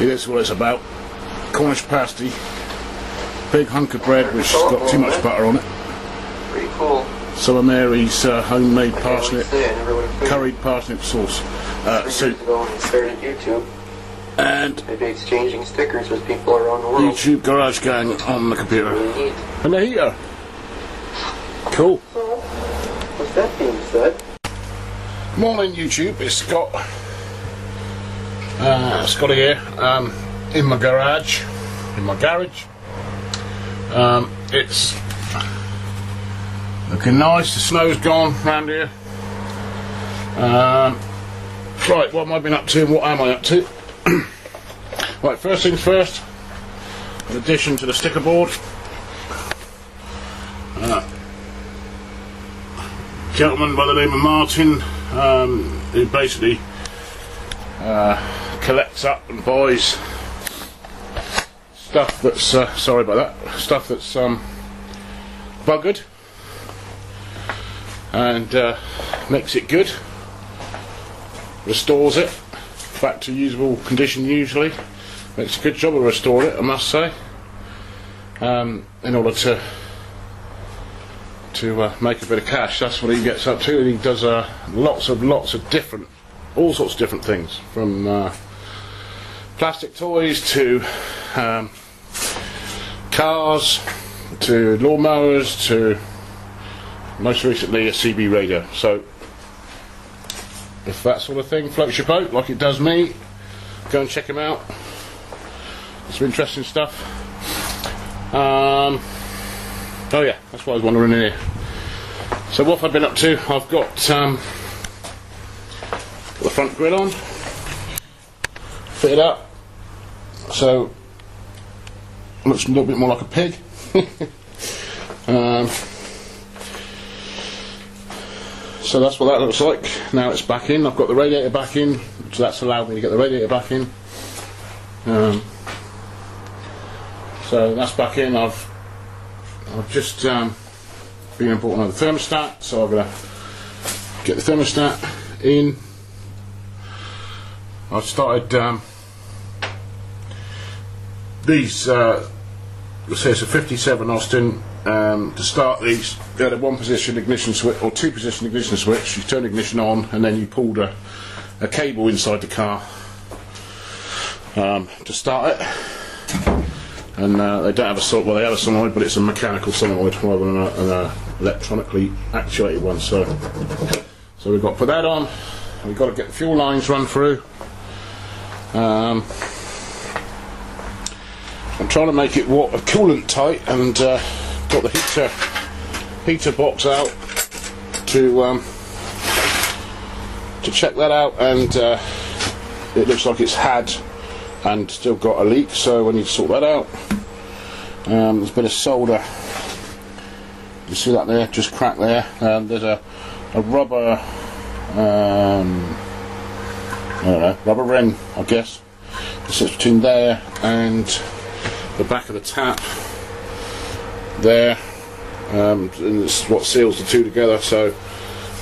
See, this is what it's about. Cornish pasty, big hunk of bread which has got too much butter on it. Pretty cool. Some of Mary's homemade parsnip, curried parsnip sauce soup. Started YouTube. And maybe exchanging stickers with people around the world. YouTube Garage Gang on the computer. Really neat. And the heater. Cool. So, with that being said, morning YouTube, it's Scott. Scotty here. In my garage. It's looking nice. The snow's gone round here. Right, what have I been up to and what am I up to? Right, first things first, in addition to the sticker board, gentleman by the name of Martin, who basically collects up and buys stuff that's sorry about that, stuff that's buggered and makes it good, restores it back to usable condition usually, makes a good job of restoring it, I must say, in order to make a bit of cash. That's what he gets up to, and he does lots of different, all sorts of different things, from plastic toys to cars to lawnmowers to most recently a CB radio. So if that sort of thing floats your boat like it does me, go and check him out. Some interesting stuff. Oh yeah, that's what I was wondering in here. So what have I been up to? I've got the front grill on, fitted up, so it looks a little bit more like a pig. So that's what that looks like. Now it's back in. I've got the radiator back in, so that's allowed me to get the radiator back in. So that's back in. I've just been and bought another thermostat, so I'm going to get the thermostat in. I've started these. You'll see it's a 57 Austin. To start these, they had a one-position ignition switch or two-position ignition switch. You turn the ignition on, and then you pulled a cable inside the car to start it. And they don't have a solenoid. Well, they have a solenoid, but it's a mechanical solenoid rather than an electronically actuated one. So we've got to put that on. We've got to get the fuel lines run through. I'm trying to make it coolant tight, and got the heater box out to check that out, and it looks like it's had and still got a leak, so I need to sort that out. There's a bit of solder, you see that there, just cracked there. There's a rubber I don't know, rubber ring, I guess, that sits between there and the back of the tap there, and it's what seals the two together, so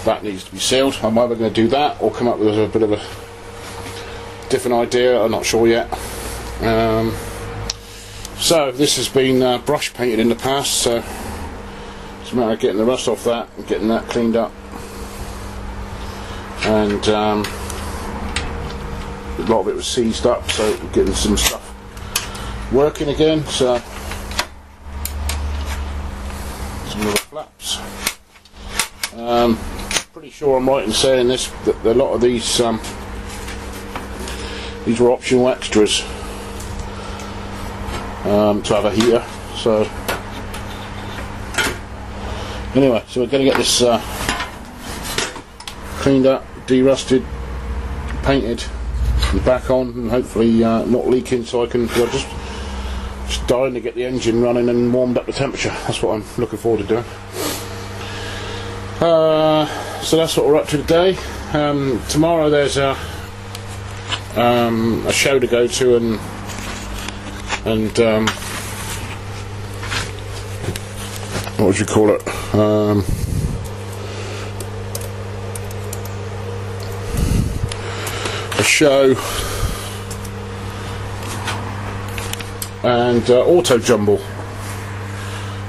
that needs to be sealed. I'm either going to do that or come up with a bit of a different idea, I'm not sure yet. So this has been brush painted in the past, so it's a matter of getting the rust off that and getting that cleaned up, and a lot of it was seized up, so we're getting some stuff working again. So some little flaps. Pretty sure I'm right in saying this, that a lot of these were optional extras to have a heater. So anyway, so we're going to get this cleaned up, de-rusted, painted, and back on, and hopefully not leaking, so I can just dying to get the engine running and warmed up the temperature. That's what I'm looking forward to doing. So that's what we're up to today. Tomorrow there's a show to go to, and what would you call it? A show and auto jumble,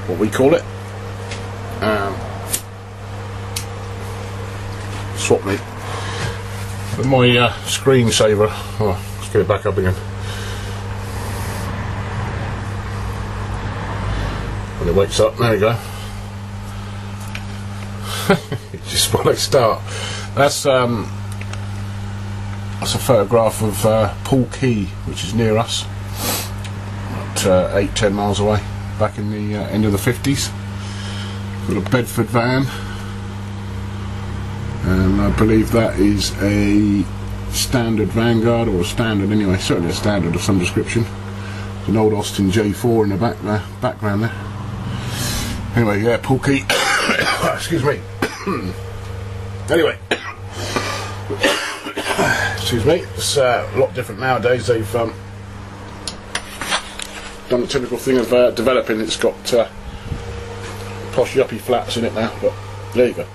what we call it. Swap me with my screensaver. Oh, let's get it back up again. When it wakes up, there we go. Just when I start. That's a photograph of Poole Quay, which is near us, at 8-10 miles away, back in the end of the 50s. Got a Bedford van, and I believe that is a standard Vanguard, or a standard anyway, certainly a standard of some description. There's an old Austin J4 in the background there. Anyway, yeah, Poole Quay. Excuse me. Anyway, excuse me. It's a lot different nowadays. They've done the typical thing of developing. It's got posh yuppie flats in it now. But there you go.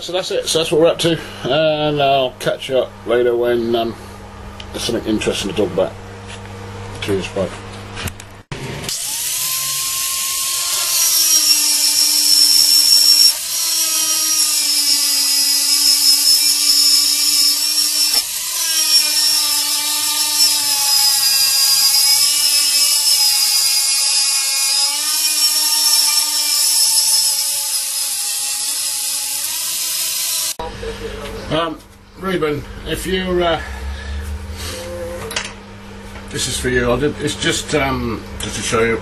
So that's it. So that's what we're up to, and I'll catch you up later when there's something interesting to talk about. Cheers, bye. Reuben, if you this is for you. It's just to show you.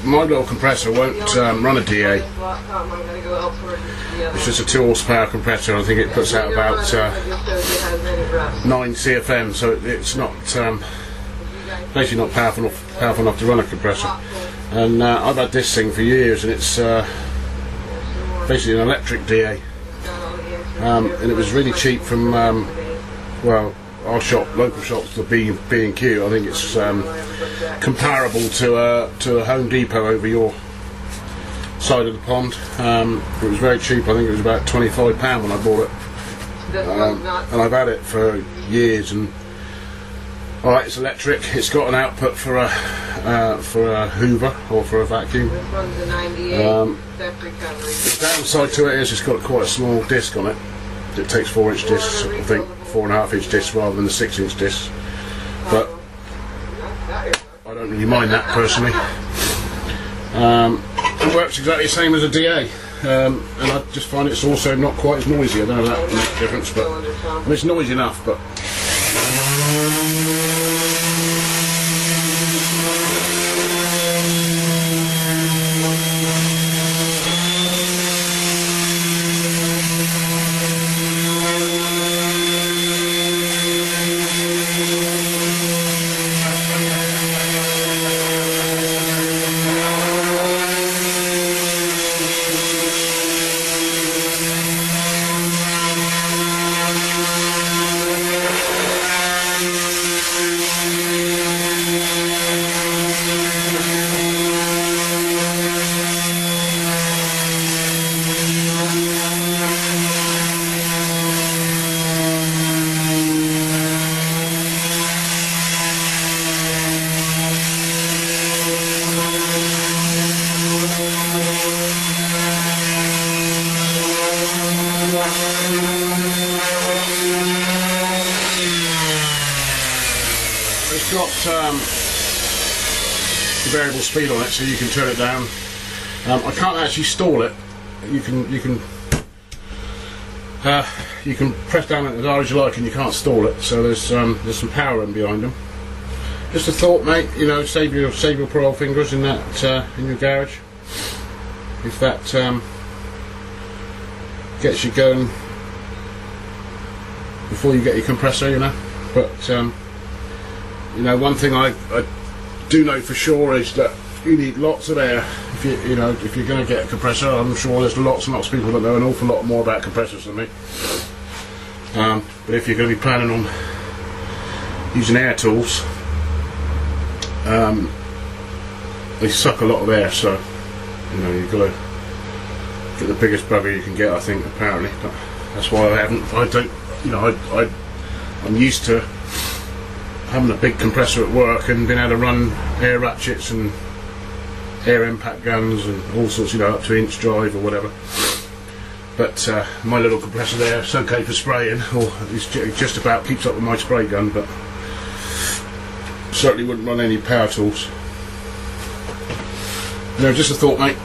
My little compressor won't run a DA. It's just a 2 horsepower compressor. I think it puts out about 9 CFM, so it's not basically not powerful enough to run a compressor. And I've had this thing for years, and it's basically an electric DA. And it was really cheap from well, our shop, local shops, the B&Q. I think it's comparable to a Home Depot over your side of the pond. It was very cheap. I think it was about £25 when I bought it, and I've had it for years. And alright, it's electric. It's got an output for a Hoover or for a vacuum. The downside to it is it's got quite a small disc on it. It takes 4-inch discs, I think 4.5-inch discs rather than the 6-inch discs. But I don't really mind that personally. It works exactly the same as a DA, and I just find it's also not quite as noisy. I don't know if that makes a difference, but I mean, it's noisy enough. But it's got variable speed on it, so you can turn it down. I can't actually stall it. You can press down it as hard as you like, and you can't stall it. So there's some power in behind them. Just a thought, mate. You know, save your poor old fingers in that in your garage. If that gets you going before you get your compressor, you know. But you know, one thing I do know for sure is that you need lots of air if you're going to get a compressor. I'm sure there's lots and lots of people that know an awful lot more about compressors than me. But if you're going to be planning on using air tools, they suck a lot of air, so you know, you've got to get the biggest bugger you can get, I think, apparently. But that's why I'm used to having a big compressor at work and being able to run air ratchets and air impact guns and all sorts, you know, up to inch drive or whatever. But my little compressor there, it's okay for spraying, or it just about keeps up with my spray gun, but certainly wouldn't run any power tools. You know, just a thought, mate.